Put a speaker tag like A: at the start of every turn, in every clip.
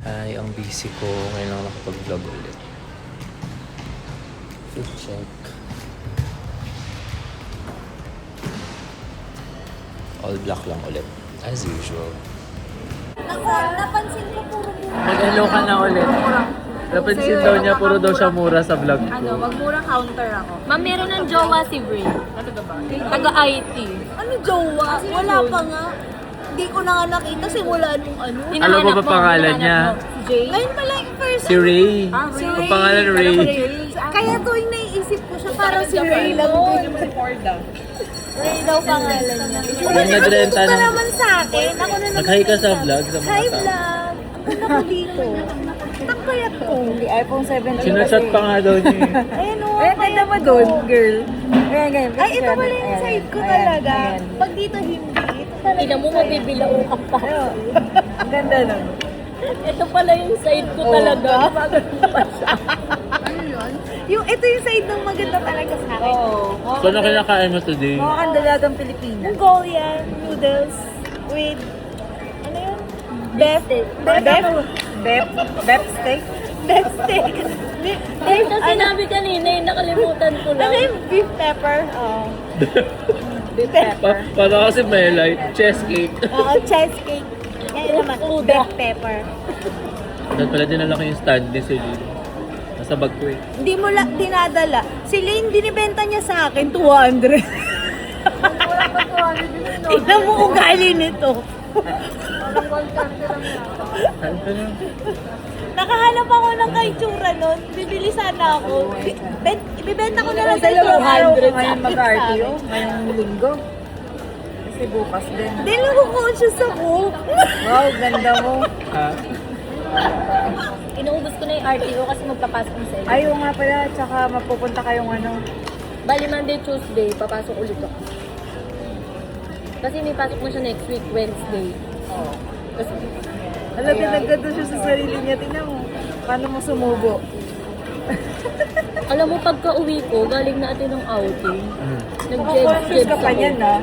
A: Ay, ang busy ko. Ngayon lang nakapag-vlog ulit. Food check. All black lang ulit. As usual.
B: Napansin ko puro mura.
C: Mag-hello ka na ulit. Napansin daw niya, puro daw siya mura sa vlog ko.
B: Magmura counter ako.
D: Ma'am, meron ng jowa si Brie. Taga-IT.
B: Ano jowa? Wala pa nga. Hindi ko na nga nakita simula nung ano.
C: Alam mo ba pangalan niya?
D: Si Jay.
B: Ngayon pala yung first
C: Si Ray.
B: Si
C: Ang
B: Ray.
C: pangalan Ray.
B: Kaya tuwing naiisip ko siya, parang si Ray lang din. Ray daw pangalan niya.
C: Yung nagrenta
B: Ito ka
C: ng...
B: naman sa akin. Ako na naman.
C: Nag-hi ka sa vlog sa mga
B: Hi
C: tao.
B: vlog. Ang ganda ko dito. Takbayat ko.
E: iPhone 17.
C: Sinachat pa nga daw niya.
B: Ayun o.
E: Ayan, ganda mo doon, girl. Ayan, ganyan.
B: Ay, ito pala yung side ko talaga. Pag dito hindi. Ito talaga
D: Ina mo,
B: yung side.
D: mabibilaw ka pa.
E: Ang ganda nun.
D: Ito pala yung side ko talaga.
B: Ito yung side ng maganda talaga sa akin.
C: So, ano kinakain mo today?
E: Mukha kang dalagang Pilipinas.
B: Mongolian noodles with, ano yun? Beef steak.
E: Beef steak.
B: Beef steak.
D: Ito sinabi kanina, yung nakalimutan ko
B: Ano
D: lang.
B: yung beef pepper? Oo.
E: Beef pepper.
C: Para kasi may light, chest cake.
B: Oo, cheesecake. Yan naman, beef pepper.
C: Dahil pala dinala ko yung stand ni Celine. Nasa bag ko eh.
B: Hindi mo lang dinadala. Si Lane, dinibenta niya sa akin, 200. Tignan mo ugali nito.
C: Ano ka na?
B: Nakahanap ako ng kaitsura nun. Bibili sana ako. Ibibenta ko na lang sa
E: Dalawang araw ko
B: 200
E: ngayon mag-RTO. Ngayong linggo. Kasi bukas din.
B: Hindi lang ko conscious ako.
E: Wow, ganda mo.
C: Ha?
D: Inuubos ko na yung RTO kasi magpapasok ng sale.
E: Ayaw nga pala, tsaka mapupunta kayong ano.
D: Bali Monday, Tuesday, papasok ulit ako. Kasi may pasok na siya next week, Wednesday. Kasi,
E: Alam, pinaganda siya sa sarili niya. Tingnan mo. Paano mo sumubo?
D: alam mo, pagka uwi ko, galing na atin ng outing.
E: Conscious ka pa niyan, ha?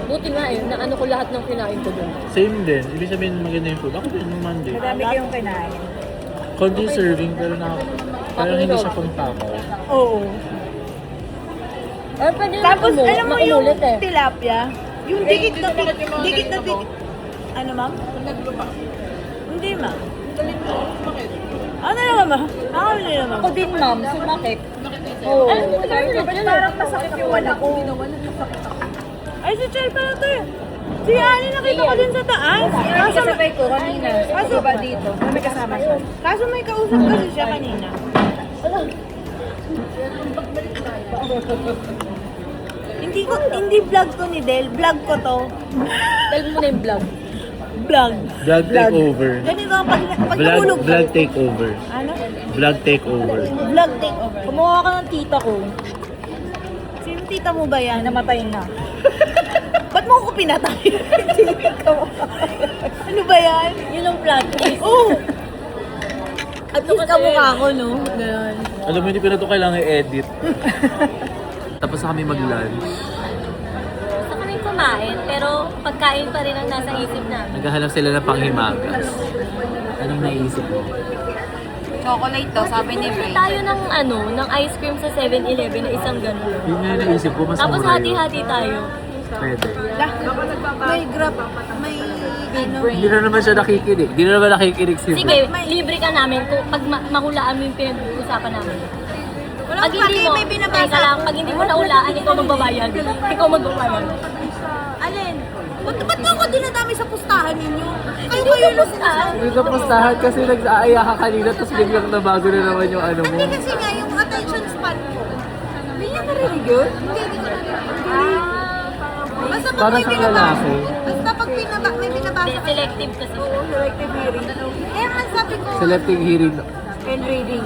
D: Buti nga eh, naano ko lahat ng kinain ko dun.
C: Same din. Ibig sabihin maganda yung food. Ako din yung Monday.
E: Madami kayong kinain.
C: Konti serving pero hindi siya pang takaw.
B: Oo.
D: Ay, pwede na
B: Tapos, alam mo yung
D: makulit eh.
B: tilapia? Yung dikit na dikit na dikit. Ano, ma'am? Hindi, ma'am. Ano naman, ma'am? Ako hindi naman.
D: Ako din, ma'am. Sumakit.
E: Oo.
D: Alam mo,
E: Parang masakit yung wala ko.
B: Ay, si Chel pala to eh. Si Ali nakita ko din sa taas. Kaso,
E: Kasabay ko kanina. Kaso ba dito? May kasama siya.
B: kaso may kausap kasi siya kanina. Hindi vlog to ni Del. Vlog ko to.
D: Dahil mo na yung vlog.
B: Vlog.
C: Vlog takeover.
B: Ganito, pag nahulog ka.
C: Vlog takeover.
B: Ano?
C: Vlog takeover.
B: Vlog takeover. Kumuha ka ng tita ko. Sino tita mo ba yan?
E: Namatay na.
B: Ba't mo ako pinatay? Ano ba yan?
D: Yun ang plot twist.
B: Oh! At least
D: kasi-
B: kamukha ko, no? Ganun.
C: Alam mo, hindi ko na ito kailangan i-edit. Tapos na kami mag-lunch.
D: Gusto kami kumain, pero pagkain pa rin ang nasa isip namin.
C: Naghahanap sila ng panghimagas. Anong naisip mo?
E: Chocolate daw, sabi ni
D: Kasi tayo ng ice cream sa 7-Eleven na isang ganun.
C: Yun nga yung naisip ko, mas
D: Tapos
C: mura yun.
D: hati-hati tayo.
C: Pwede.
B: May grab, may ano.
C: Hindi na naman siya nakikinig. Hindi na naman nakikinig si
D: Sige, libre ka namin kung pag mahulaan mo yung pinag-uusapan namin.
B: Walang pake, may binabasa.
D: teka lang, pag hindi mo nahulaan, ikaw magbabayad. Ikaw magbabayad.
B: Alin? Ba't mo ako dinadami sa pustahan ninyo? Kayo yung pustahan?
C: Hindi ka pustahan kasi nag-aaya ka kanina tapos biglang nabago na naman yung ano mo.
B: Hindi kasi nga yung attention span ko. Hindi niya narinig yun? Hindi ko narinig. Basta pag
C: Para
B: may
C: sa
B: binabasa.
C: lalaki.
B: Basta pag may binabasa.
D: Selective kasi.
E: Selective hearing.
B: Kaya nga sabi ko,
C: Selective hearing.
E: And reading.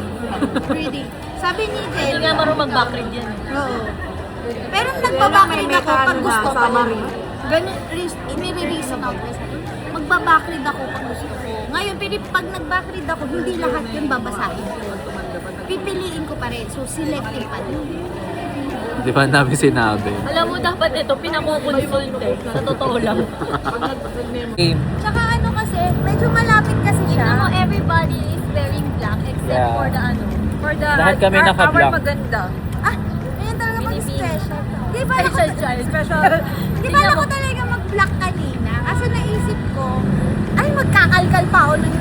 B: reading. Sabi ni
D: Hindi
B: Jen,
D: nga marunong mag-backread yan.
B: oo. Pero nagbabackread
E: may
B: ako pag
E: ano na,
B: gusto ko.
E: summary.
B: Ganun, nire-reason ako. Magbabackread ako pag gusto ko. Ngayon, pero pag nag-backread ako, hindi lahat yun babasahin ko. Pipiliin ko pa rin. So, selective pa rin.
C: Di ba namin sinabi?
D: Alam mo, dapat ito, pinakukonsult eh. Sa totoo lang.
C: Game.
B: Tsaka ano kasi, kasi, medyo malapit kasi siya.
D: Tingnan mo, everybody is wearing black except
C: Yeah.
D: for the ano. For the
C: Lahat kami naka-black.
E: maganda.
B: Ah, ngayon talaga
D: Binibini.
B: mag-special. Di ba ako,
D: Special child.
B: di ba ako talaga mag-black kanina? Kasi naisip ko, ay magkakalkal pa ako ng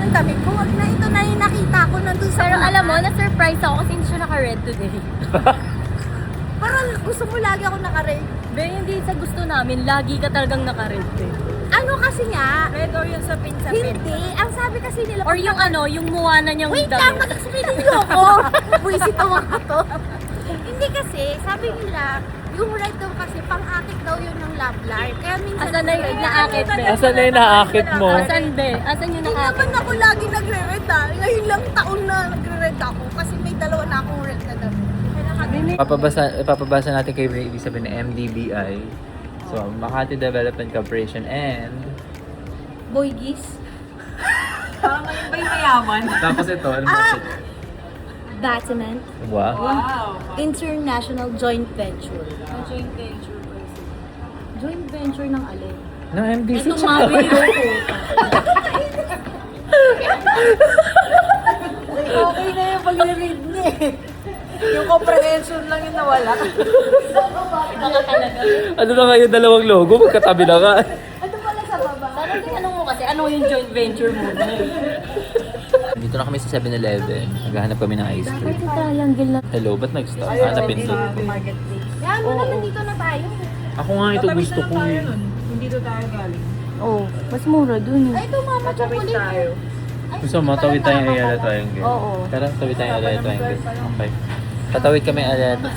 B: damit ko. Wag na, ito na yung nakita ko nandun sa
D: Pero
B: unahan.
D: alam mo, na-surprise ako kasi hindi siya naka-red today.
B: Parang gusto mo lagi ako naka-red.
D: Be, hindi sa gusto namin, lagi ka talagang naka-red.
B: Ano kasi nga,
E: Red or yung sapin
B: hindi. Ang sabi kasi nila,
D: Or yung ano, yung muwana niyang
B: wait lang,
D: damit.
B: mag-explain niyo ako. Buisit ang mga to. Hindi kasi, sabi nila, yung red daw kasi pang-akit daw yun ng love life. Kaya minsan,
D: Asan na yung naakit, be?
C: Asan na yung naakit mo?
D: Asan, be? Asan yung
B: Hindi
D: nakaakit?
B: naman ako lagi nagre-red ah. Ngayon lang taon na nagre-red ako kasi may dalawa na akong red na damit.
C: Papabasa natin kay Ray, ibig sabihin ng MDBI. So, Makati Development Corporation and...
B: Boy Geese,
E: Parang ngayon ba yung mayaman?
C: Tapos ito, ano ba ito?
B: Batman,
C: Wow.
E: Wow.
B: International Joint Venture.
D: Joint venture.
B: Joint venture ng alin?
C: No, MDC
B: Itong
C: tsaka.
B: mga video ko.
E: Okay na yung pag-read niya eh. Yung comprehension lang yung nawala.
D: Baka talaga.
C: Ano na kayo dalawang logo? Magkatabi na ka.
B: Ano pala sa baba?
D: Sana tinanong mo kasi, ano yung joint venture mo?
C: Dito na kami sa 7-Eleven. Naghahanap kami ng ice cream.
D: Bakit triangle na?
C: Hello, ba't nag-stop? Hanapin doon ko.
B: Yan mo naman dito na tayo.
C: Ako nga ito gusto ko eh.
E: Hindi doon tayo galing.
D: Oo, mas mura dun eh.
B: Ay, ito mama, chocolate.
E: tayo.
C: Gusto mo, tawid tayong Ayala Triangle.
D: Oo.
C: Tara, tawid tayong Ayala Triangle. Okay. Tatawid kami Ayala.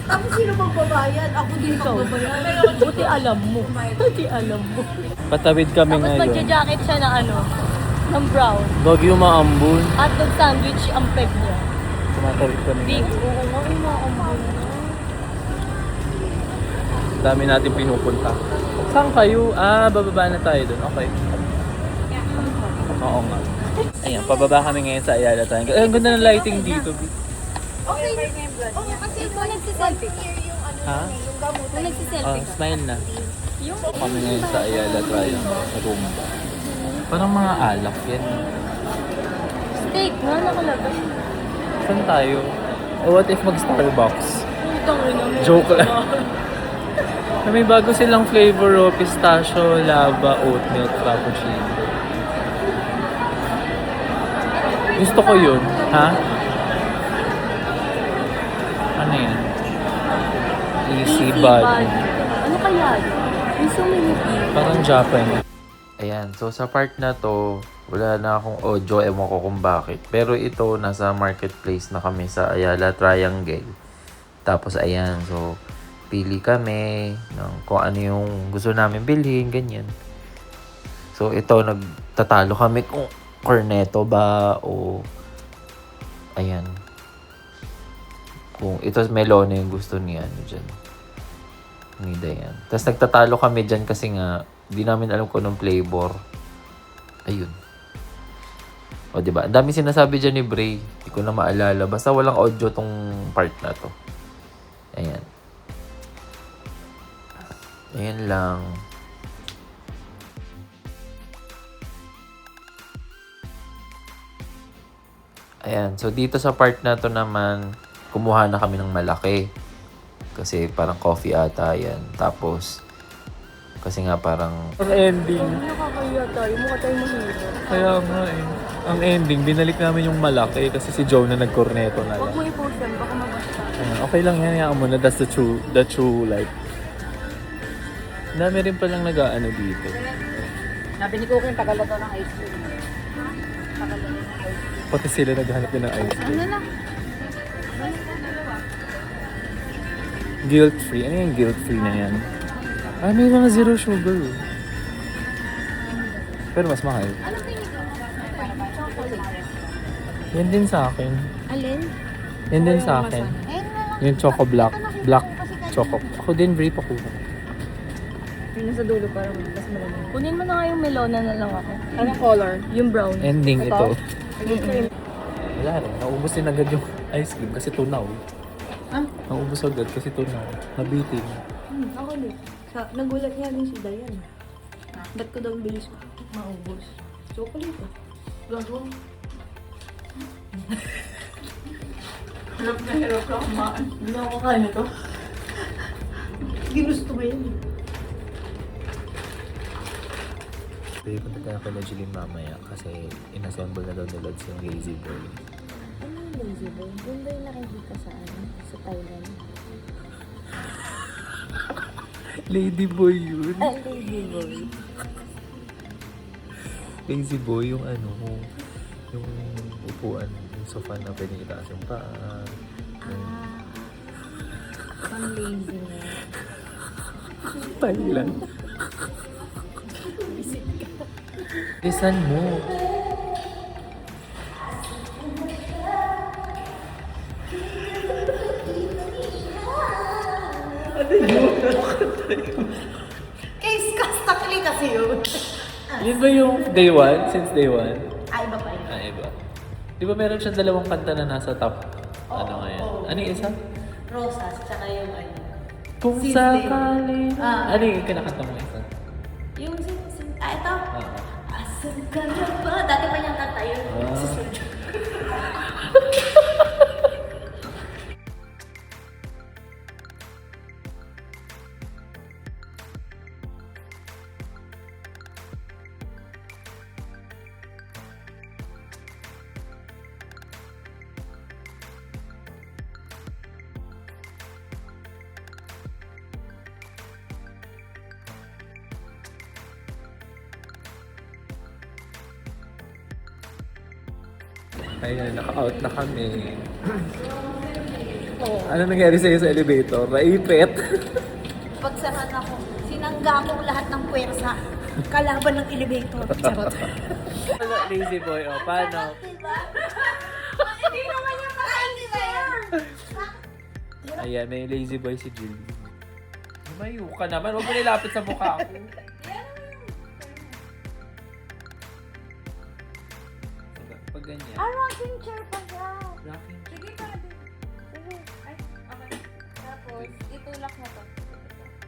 B: Tapos sino magbabayad? Ako din magbabayad.
D: Buti alam mo. Buti alam mo.
C: Patawid kami
D: Tapos
C: ngayon.
D: magja-jacket siya na ano, ng brown.
C: Bagyo maambun.
D: Hotdog sandwich ang peg niya.
C: Tumatawid kami
D: Big.
C: ngayon.
D: Oo nga, umaambon.
C: Dami natin pinupunta. Saan kayo? Bababa na tayo doon. Okay. Oo nga. Ayan, pababa kami ngayon sa Ayala Triangle. Ang ganda ng lighting dito.
B: Okay. Oo, kasi ito nagsiselfie. Yung ano,
C: Ha?
B: yung gamutan.
D: Kung nagsiselfie ka.
C: Smile na.
D: Yung
C: Kami ngayon sa Ayala Triangle. Sa Rumba. Parang mga alak yan.
D: steak nga nakalagay.
C: Saan tayo? What if mag-Starbucks?
D: Putang ina mo.
C: Joke lang. May bago silang flavor, pistachio, lava, oat milk, frappuccino. Gusto ko yun. Ha? Ano yan? Easy bud.
D: Ano kaya yun? Yung sumiliti.
C: Parang Japan. Ayan, so sa part na to, wala na akong audio, ewan ko kung bakit. Pero ito, nasa marketplace na kami sa Ayala Triangle. Tapos ayan, so pili kami ng kung ano yung gusto namin bilhin, ganyan. So ito, nagtatalo kami kung corneto ba o ayan. Kung ito melon yung gusto niya, ano dyan. Ni Dayan. Tapos nagtatalo kami dyan kasi nga, di namin alam kung anong flavor. Ayun. O diba? Ang dami sinasabi dyan ni Bray. Hindi ko na maalala. Basta walang audio tong part na to. Ayan. Ayan lang. Ayan. So, dito sa part na to naman, kumuha na kami ng malaki. Kasi parang coffee ata yan. Tapos, kasi nga parang... Ang ending.
D: Nakakaya tayo. Mukha tayo mahirap.
C: Kaya nga eh. Ang ending, binalik namin yung malaki kasi si Joe na nagkorneto na
D: Huwag
C: lang.
D: mo i-post yan. Baka mabasa.
C: Ayan, okay lang yan. Hayaan mo na. That's the true life. Dami rin palang nag-ano dito.
E: Sabi ni Cookie, tagal na to ng ice cream.
C: Pati sila naghanap din ng ice cream.
B: Ano na?
C: Guilt-free. Ano yung guilt-free na yan? May mga zero sugar. Pero mas mahal. Yan din sa akin.
B: Alin?
C: Yan din sa akin.
B: Ayun na lang.
C: Yung choco black. Black choco. Ako din, Bray pa kuha.
E: Yung nasa dulo parang mas malamang.
D: Kunin mo na nga yung melona na lang ako.
E: Anong color?
D: Yung brown.
C: Ending ito.
E: Cream.
C: Wala rin. Naubos din agad yung ice cream kasi tunaw. Naubos agad kasi tunaw. Nabitin.
B: Ako din. Nagulat niya din si Dayan. Ba't ko daw bilis maubos? Chocolate eh. Gago.
E: Hirap ka kumain.
B: Hindi ako kaya to. Ginusto ko yun.
A: Pwede punta tayo kay Jeline mamaya kasi inassemble na daw ni Lods yung Lazy Boy.
D: Ano yung lazy boy? Doon ba yung nakikita sa sa Thailand?
A: Lady Boy yun.
D: Ah, lazy boy.
A: Lazy Boy yung ano, yung upuan, yung sofa na pwede itaas yung paa.
D: Ang lazy na.
A: Thailand. Lisan mo.
B: Case Castakli kasi yun.
A: Yun ba yung day one? Since day one?
B: Iba pa yun.
A: Iba. Di ba meron siyang dalawang kanta na nasa top? Ano ngayon? Ano yung isa?
B: Rosas, tsaka yung ano.
A: Kung
B: Sis
A: sakali.
B: Ah.
A: Ano yung kinakanta mo isa?
B: Yung ito. Asan ka na ba? Dati pa niyang kanta yun. Si Sergio.
A: Ayun, naka-out na kami. Ano nangyari sa'yo sa elevator? Naipit?
B: Pagsaran ako, sinangga ko lahat ng puwersa. Kalaban ng elevator. Charot.
A: Lazy boy, oh. Paano?
B: Diba? Hindi naman yung maka-answer.
A: Ayan, may lazy boy si Jill. Lumayo ka naman. Huwag mo nilapit sa mukha ko. Pag ganyan.
B: Rocking chair pa siya.
A: Rocking.
E: Sige, pwede. Sige. Ay, okay. Tapos, itulak mo to.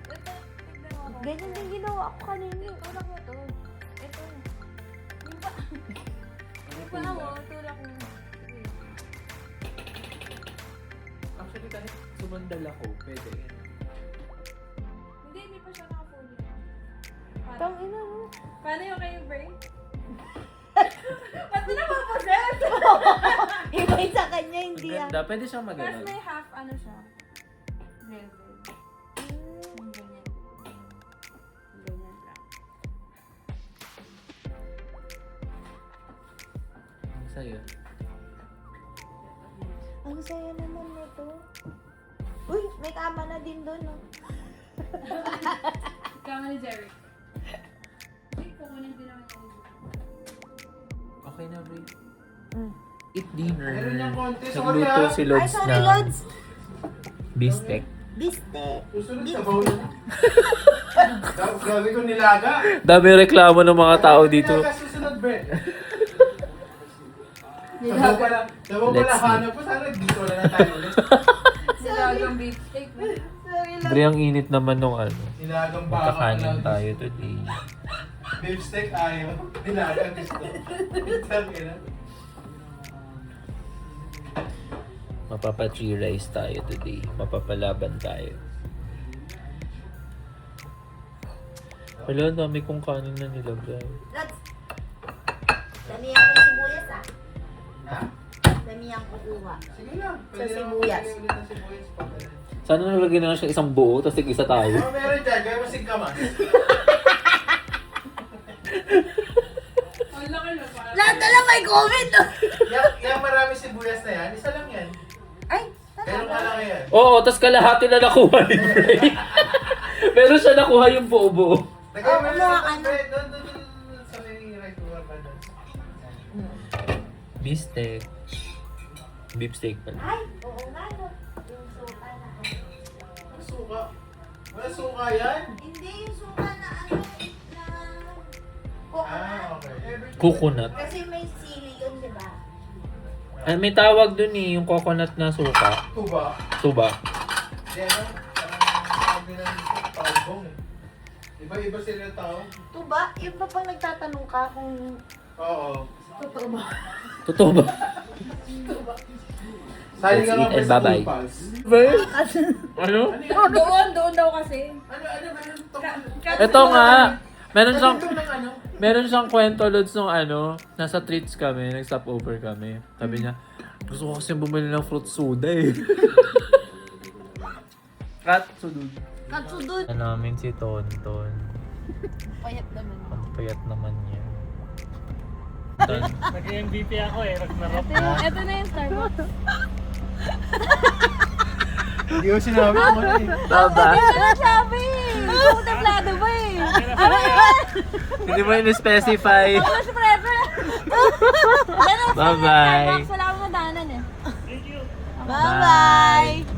E: Ito, tignan mo ako.
B: Ganyan din ginawa ko kanina.
E: Itulak mo to. Ito. Yung pa. Yung pa mo, tulak mo. Sige.
A: Actually, kahit sumandal ako, pwede yan.
E: Hindi pa siya naka-fully.
B: Tang ina mo.
E: Paano yung kayo brain? Ba't na mapossess?
B: Iba yung sa kanya,
A: Ang
B: hindi yan.
A: ganda. Pwede siyang
E: Tapos
A: maganon.
E: may half, ano siya? Level. Ganyan. Ganyan lang.
A: Ang sa'yo.
B: Ang saya naman nito. Uy, may kama na din doon, no?
E: Kama ni Jerry. Ay, kukunin din naman yung
A: Okay na, Brie. Eat dinner.
F: Meron niyang konti. Sorry,
A: Nagluto
F: ah.
A: si
B: Ay,
A: Lods
B: sorry,
A: na
B: Lods.
A: beefsteak.
B: Biste.
F: Susunod sa bawl na. Grabe ko nilaga.
A: Dami reklamo ng mga tao dito.
F: Nilaga susunod, Brett. Sabaw pala
A: Let's
F: hanap po. Sana dito na lang tayo ulit.
E: nilagang beefsteak.
A: Brie, ang init naman nung ano.
F: Nilagang baka.
A: Magkakanin tayo today.
F: Beefsteak ayaw. Nilagang gusto. Tangina.
A: Mapapa-tree rice tayo today. Mapapalaban tayo. Wala, dami kong kanin na nilagay.
B: Lods. Damihan ko yung sibuyas, ah.
F: Ha?
B: Damihan ko kuha.
F: Sige lang.
B: Sa sibuyas.
F: Pwede ulit ng sibuyas pa.
A: Sana nalagay na lang siya isang buo, tapos tig-isa tayo.
F: Oh, meron dyan. Gaya mo singkamas.
E: Ang laki na para.
B: Lahat na lang may comment, no?
F: Yung marami sibuyas na yan, isa lang yan.
B: Ay,
F: Pero malaki yan.
A: Oo, tapos kalahati na nakuha ni Bray. Pero siya nakuha yung buo-buo.
F: Lagay mo
B: kumuha ka
F: lang
B: na.
F: doon sa may right cooker pa doon.
A: Beefsteak. Beefsteak pala.
B: ay, oo nga, no. Yung suka na.
F: Ano suka? Wala suka yan?
B: Hindi, yung suka na ano, na coconut.
F: Okay.
A: Coconut.
B: Kasi may sili yun, di ba?
A: Ay, may tawag dun eh, yung coconut na suka.
F: Tuba.
A: Suba.
F: Di ano? Sabi ng talbong eh. Iba-iba sila ng tao.
B: Ito ba? Yun pa pang nagtatanong ka kung
F: Oo.
B: totoo ba?
A: Totoo ba?
F: Sali ka
A: Let's
F: nga
A: eat and
F: sa
A: bye-bye.
F: Cool Pals.
A: Ano?
D: Doon daw kasi.
A: Ito nga. Meron siyang,
F: Ito ng ano?
A: meron siyang kwento loads nung ano, nasa treats kami, nag-stop over kami. Sabi niya, gusto ko kasi bumili ng fruit soda eh. Rat sudod.
B: Katsudod.
C: namin si Tonton.
B: Payat naman.
C: Ang payat naman niya.
G: Nag-MVP ako eh, Ragnarok.
D: Ito na yung Starbucks.
F: Hindi ko sinabi ko na eh.
A: Tama.
D: Sabi! Contemplado ba eh?
A: Hindi mo in-specify.
D: Mas prefer.
A: Bye-bye.
D: Starbucks, wala akong madahanan eh.
G: Thank you.
B: Bye-bye!